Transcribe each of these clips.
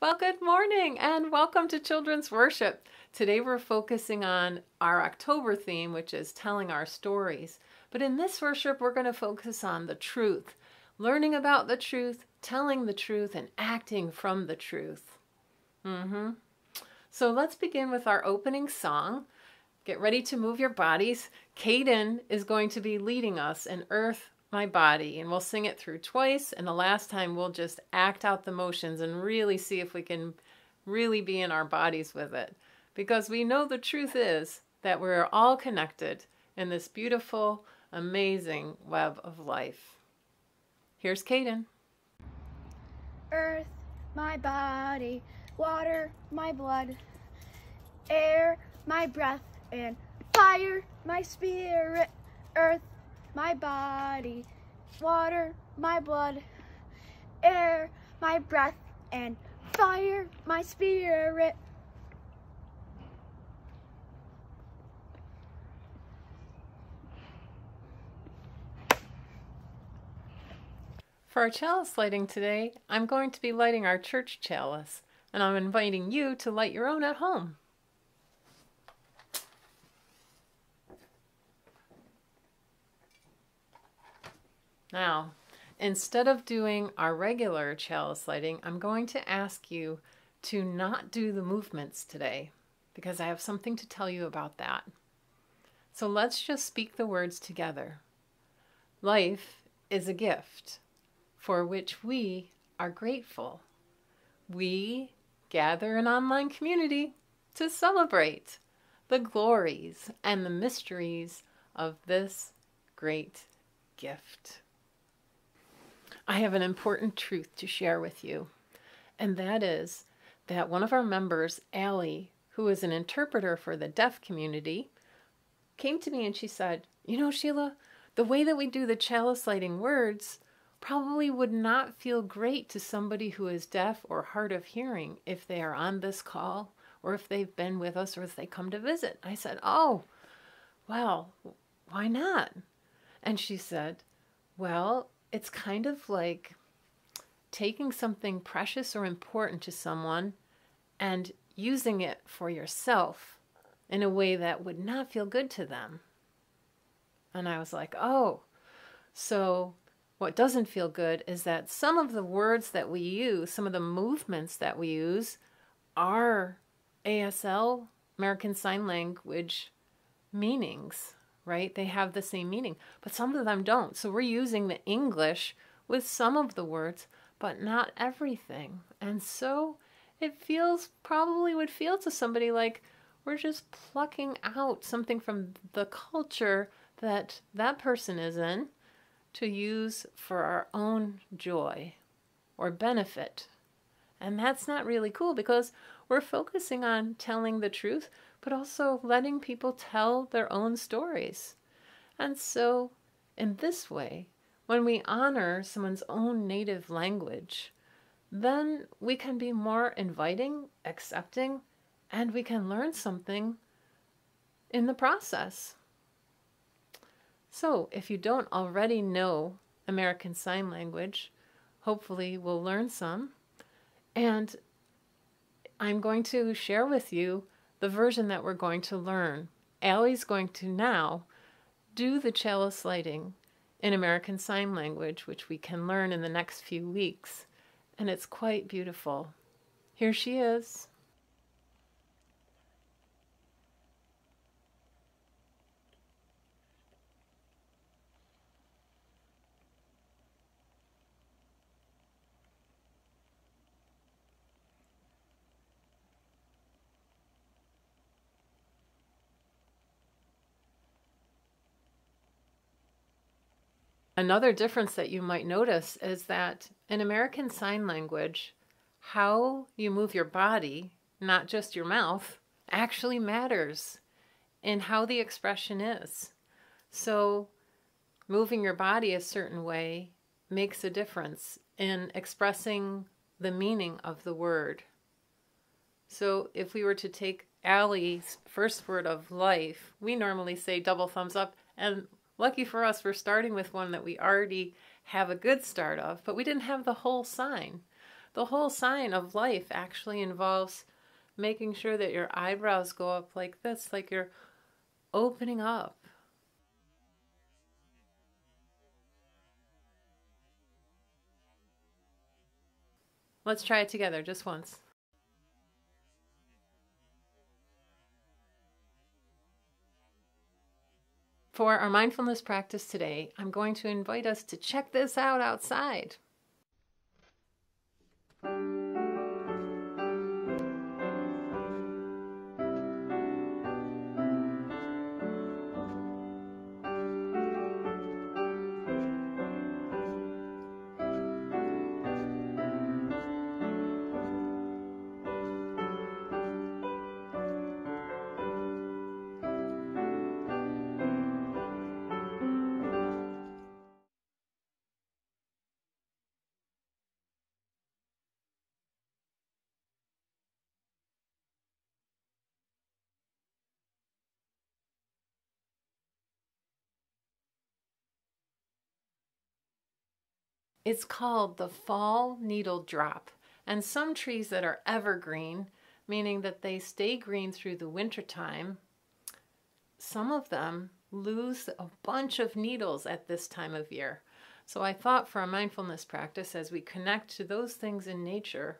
Well, good morning and welcome to Children's Worship. Today we're focusing on our October theme, which is telling our stories. But in this worship, we're going to focus on the truth, learning about the truth, telling the truth, and acting from the truth. So let's begin with our opening song. Get ready to move your bodies. Caden is going to be leading us in Earth, My Body, and we'll sing it through twice, and the last time we'll just act out the motions and really see if we can really be in our bodies with it. Because we know the truth is that we're all connected in this beautiful, amazing web of life. Here's Caden. Earth, my body, water, my blood, air, my breath, and fire, my spirit. Earth, my body, water, my blood, air, my breath, and fire, my spirit. For our chalice lighting today, I'm going to be lighting our church chalice, and I'm inviting you to light your own at home. Now, instead of doing our regular chalice lighting, I'm going to ask you to not do the movements today, because I have something to tell you about that. So let's just speak the words together. Life is a gift for which we are grateful. We gather an online community to celebrate the glories and the mysteries of this great gift. I have an important truth to share with you, and that is that one of our members, Allie, who is an interpreter for the deaf community, came to me and she said, "You know, Sheila, the way that we do the chalice lighting words probably would not feel great to somebody who is deaf or hard of hearing if they are on this call or if they've been with us or if they come to visit." I said, "Oh, well, why not?" And she said, "Well, it's kind of like taking something precious or important to someone and using it for yourself in a way that would not feel good to them." And I was like, oh, so what doesn't feel good is that some of the words that we use, some of the movements that we use are ASL, American Sign Language meanings, right? They have the same meaning, but some of them don't. So we're using the English with some of the words, but not everything. And so it probably would feel to somebody like we're just plucking out something from the culture that that person is in to use for our own joy or benefit. And that's not really cool because we're focusing on telling the truth, but also letting people tell their own stories. And so in this way, when we honor someone's own native language, then we can be more inviting, accepting, and we can learn something in the process. So if you don't already know American Sign Language, hopefully we'll learn some. And I'm going to share with you the version that we're going to learn. Allie's going to now do the chalice lighting in American Sign Language, which we can learn in the next few weeks. And it's quite beautiful. Here she is. Another difference that you might notice is that in American Sign Language, how you move your body, not just your mouth, actually matters in how the expression is. So moving your body a certain way makes a difference in expressing the meaning of the word. So if we were to take Allie's first word of life, we normally say double thumbs up, and lucky for us, we're starting with one that we already have a good start of, but we didn't have the whole sign. The whole sign of life actually involves making sure that your eyebrows go up like this, like you're opening up. Let's try it together just once. For our mindfulness practice today, I'm going to invite us to check this out outside. It's called the fall needle drop, and some trees that are evergreen, meaning that they stay green through the winter time, some of them lose a bunch of needles at this time of year. So I thought for a mindfulness practice, as we connect to those things in nature,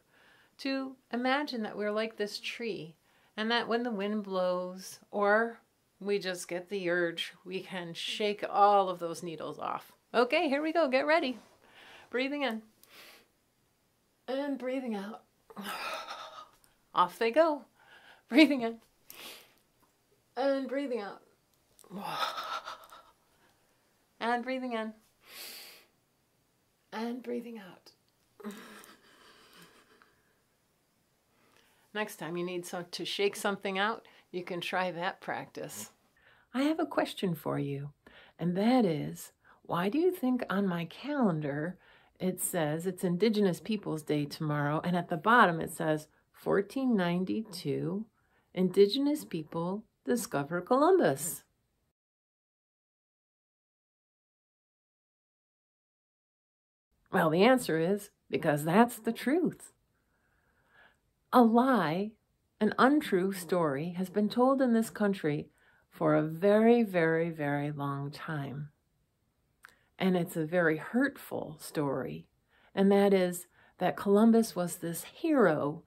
to imagine that we're like this tree, and that when the wind blows, or we just get the urge, we can shake all of those needles off. Okay, here we go. Get ready. Breathing in and breathing out. Off they go. Breathing in and breathing out. And breathing in and breathing out. Next time you need to shake something out, you can try that practice. I have a question for you, and that is, why do you think on my calendar it says it's Indigenous Peoples Day tomorrow, and at the bottom it says 1492, Indigenous people discover Columbus? Well, the answer is because that's the truth. A lie, an untrue story, has been told in this country for a very, very, very long time. And it's a very hurtful story, and that is that Columbus was this hero.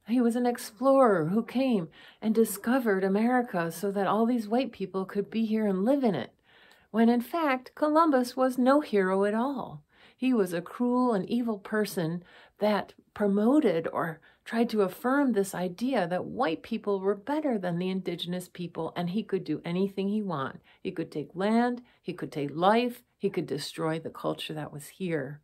He was an explorer who came and discovered America so that all these white people could be here and live in it, when in fact Columbus was no hero at all. He was a cruel and evil person that promoted or tried to affirm this idea that white people were better than the indigenous people, and he could do anything he wanted. He could take land, he could take life, he could destroy the culture that was here.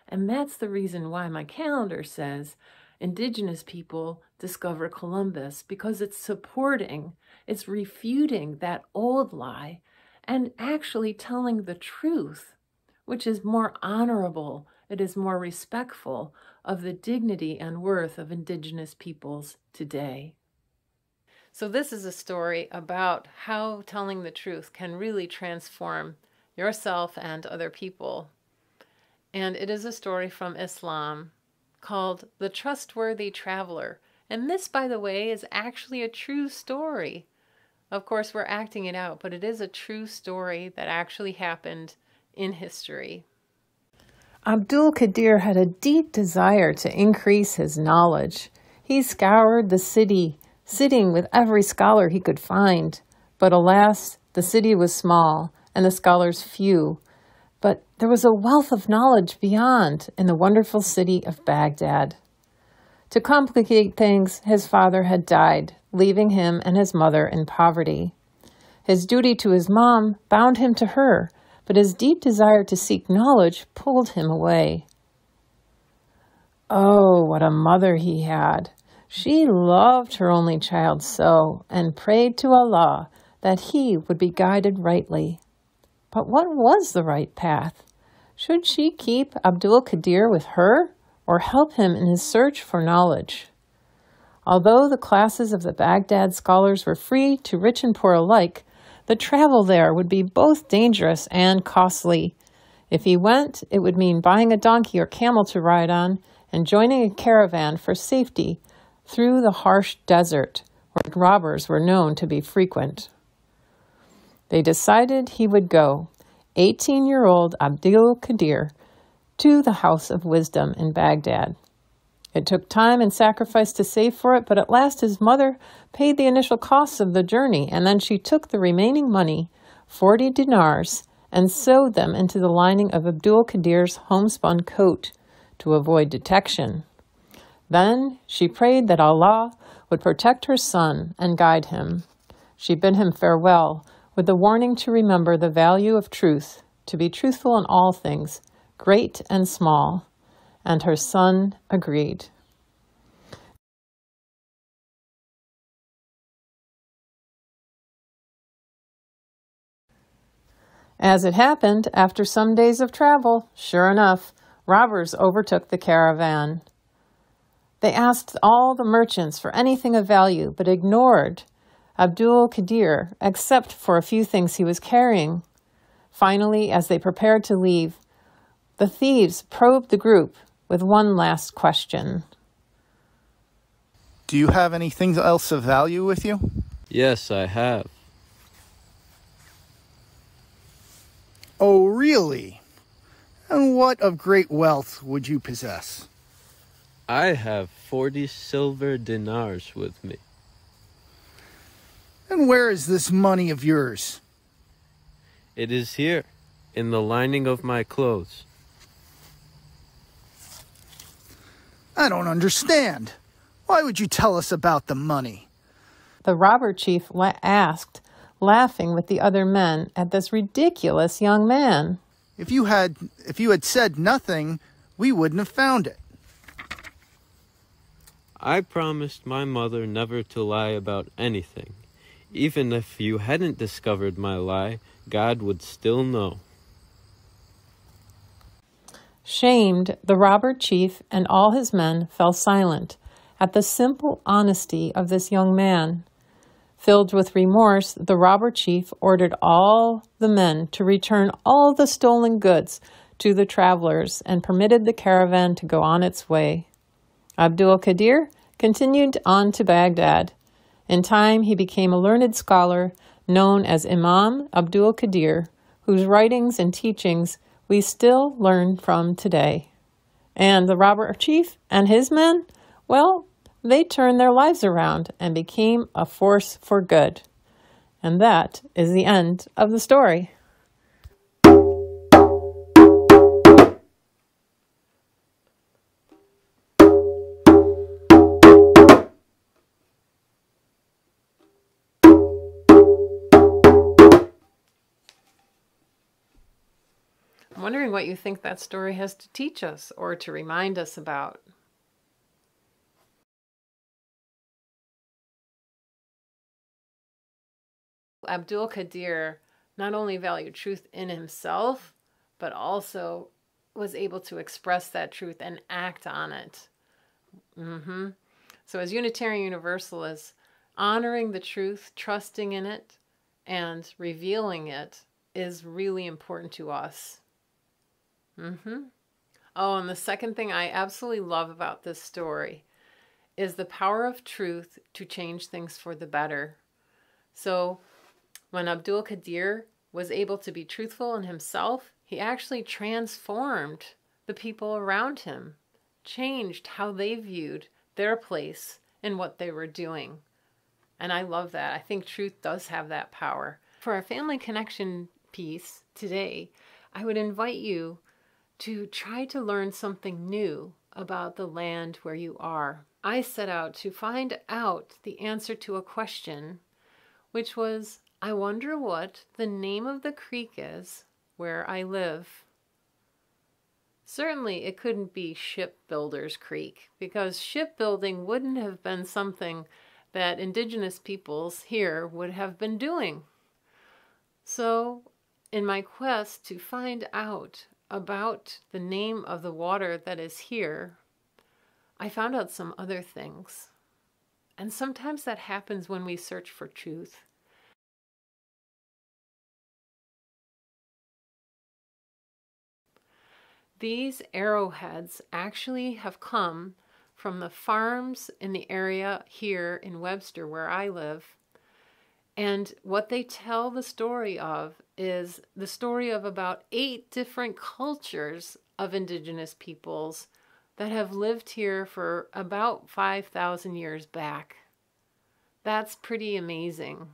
And that's the reason why my calendar says Indigenous people discover Columbus, because it's supporting, it's refuting that old lie and actually telling the truth, which is more honorable, it is more respectful of the dignity and worth of Indigenous peoples today. So this is a story about how telling the truth can really transform yourself and other people. And it is a story from Islam called The Trustworthy Traveler. And this, by the way, is actually a true story. Of course, we're acting it out, but it is a true story that actually happened in history. Abdul Qadir had a deep desire to increase his knowledge. He scoured the city, sitting with every scholar he could find. But alas, the city was small and the scholars few. But there was a wealth of knowledge beyond in the wonderful city of Baghdad. To complicate things, his father had died, leaving him and his mother in poverty. His duty to his mom bound him to her, but his deep desire to seek knowledge pulled him away. Oh, what a mother he had! She loved her only child so, and prayed to Allah that he would be guided rightly. But what was the right path? Should she keep Abdul Qadir with her, or help him in his search for knowledge? Although the classes of the Baghdad scholars were free to rich and poor alike, the travel there would be both dangerous and costly. If he went, it would mean buying a donkey or camel to ride on, and joining a caravan for safety through the harsh desert where robbers were known to be frequent. They decided he would go, 18-year-old Abdul Qadir, to the House of Wisdom in Baghdad. It took time and sacrifice to save for it, but at last his mother paid the initial costs of the journey, and then she took the remaining money, 40 dinars, and sewed them into the lining of Abdul Qadir's homespun coat to avoid detection. Then she prayed that Allah would protect her son and guide him. She bid him farewell with the warning to remember the value of truth, to be truthful in all things, great and small, and her son agreed. As it happened, after some days of travel, sure enough, robbers overtook the caravan. They asked all the merchants for anything of value, but ignored Abdul Qadir, except for a few things he was carrying. Finally, as they prepared to leave, the thieves probed the group with one last question. Do you have anything else of value with you? Yes, I have. Oh, really? And what of great wealth would you possess? I have 40 silver dinars with me. And where is this money of yours? It is here, in the lining of my clothes. I don't understand. Why would you tell us about the money? The robber chief asked, laughing with the other men at this ridiculous young man. If you had said nothing, we wouldn't have found it. I promised my mother never to lie about anything. Even if you hadn't discovered my lie, God would still know. Shamed, the robber chief and all his men fell silent at the simple honesty of this young man. Filled with remorse, the robber chief ordered all the men to return all the stolen goods to the travelers and permitted the caravan to go on its way. Abdul Qadir continued on to Baghdad. In time, he became a learned scholar known as Imam Abdul Qadir, whose writings and teachings we still learn from today. And the robber chief and his men, well, they turned their lives around and became a force for good. And that is the end of the story. I'm wondering what you think that story has to teach us or to remind us about. Abdul Qadir not only valued truth in himself, but also was able to express that truth and act on it. So as Unitarian Universalists, honoring the truth, trusting in it, and revealing it is really important to us. Oh, and the second thing I absolutely love about this story is the power of truth to change things for the better. So when Abdul Qadir was able to be truthful in himself, he actually transformed the people around him, changed how they viewed their place in what they were doing. And I love that. I think truth does have that power. For our family connection piece today, I would invite you to try to learn something new about the land where you are. I set out to find out the answer to a question, which was, I wonder what the name of the creek is where I live. Certainly it couldn't be Shipbuilders Creek, because shipbuilding wouldn't have been something that indigenous peoples here would have been doing. So in my quest to find out about the name of the water that is here, I found out some other things. And sometimes that happens when we search for truth. These arrowheads actually have come from the farms in the area here in Webster where I live. And what they tell the story of is the story of about 8 different cultures of indigenous peoples that have lived here for about 5,000 years back. That's pretty amazing.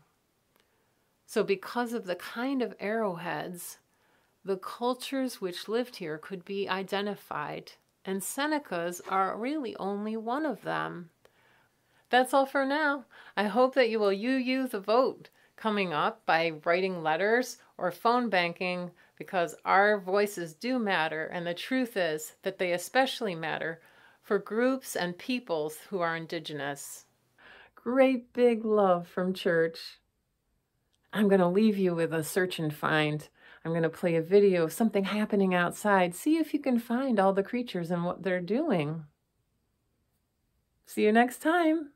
So because of the kind of arrowheads, the cultures which lived here could be identified, and Seneca's are really only one of them. That's all for now. I hope that you will use the vote coming up by writing letters or phone banking, because our voices do matter, and the truth is that they especially matter for groups and peoples who are indigenous. Great big love from church. I'm going to leave you with a search and find. I'm going to play a video of something happening outside. See if you can find all the creatures and what they're doing. See you next time.